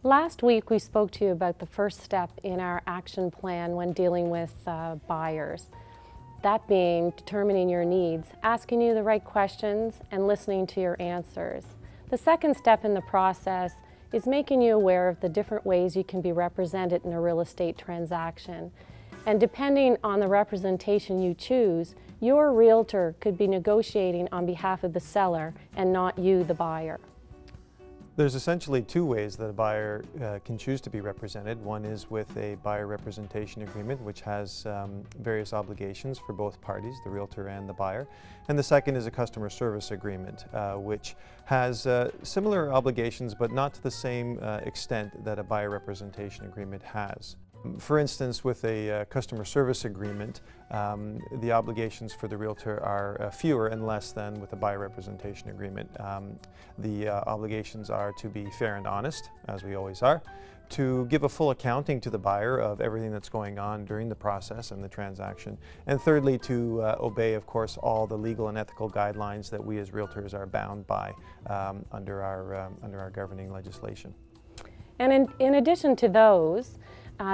Last week we spoke to you about the first step in our action plan when dealing with buyers. That being determining your needs, asking you the right questions, and listening to your answers. The second step in the process is making you aware of the different ways you can be represented in a real estate transaction. And depending on the representation you choose, your realtor could be negotiating on behalf of the seller and not you, the buyer. There's essentially two ways that a buyer can choose to be represented. One is with a buyer representation agreement, which has various obligations for both parties, the realtor and the buyer. And the second is a customer service agreement, which has similar obligations, but not to the same extent that a buyer representation agreement has. For instance, with a customer service agreement, the obligations for the realtor are fewer and less than with a buyer representation agreement. The obligations are to be fair and honest, as we always are, to give a full accounting to the buyer of everything that's going on during the process and the transaction, and thirdly, to obey, of course, all the legal and ethical guidelines that we as realtors are bound by under our governing legislation. And in addition to those,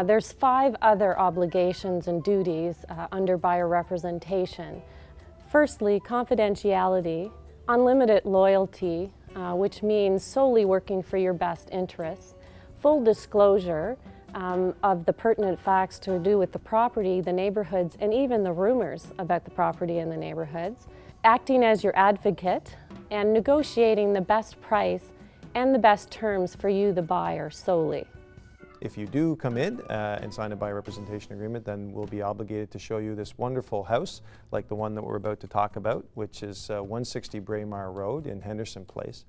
there's 5 other obligations and duties under buyer representation. Firstly, confidentiality, unlimited loyalty, which means solely working for your best interests, full disclosure of the pertinent facts to do with the property, the neighborhoods, and even the rumors about the property and the neighborhoods, acting as your advocate, and negotiating the best price and the best terms for you, the buyer, solely. If you do come in and sign a buyer representation agreement, then we'll be obligated to show you this wonderful house, like the one that we're about to talk about, which is 160 Braemar Road in Henderson Place.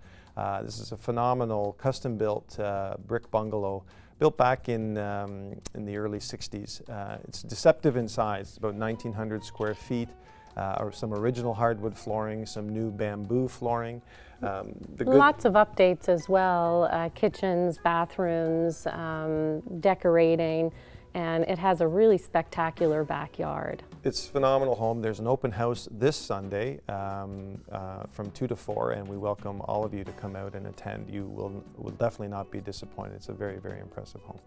This is a phenomenal custom-built brick bungalow built back in the early 60s. It's deceptive in size. It's about 1,900 square feet. Or some original hardwood flooring, some new bamboo flooring. Lots of updates as well, kitchens, bathrooms, decorating, and it has a really spectacular backyard. It's a phenomenal home. There's an open house this Sunday from 2 to 4, and we welcome all of you to come out and attend. You will definitely not be disappointed. It's a very, very impressive home.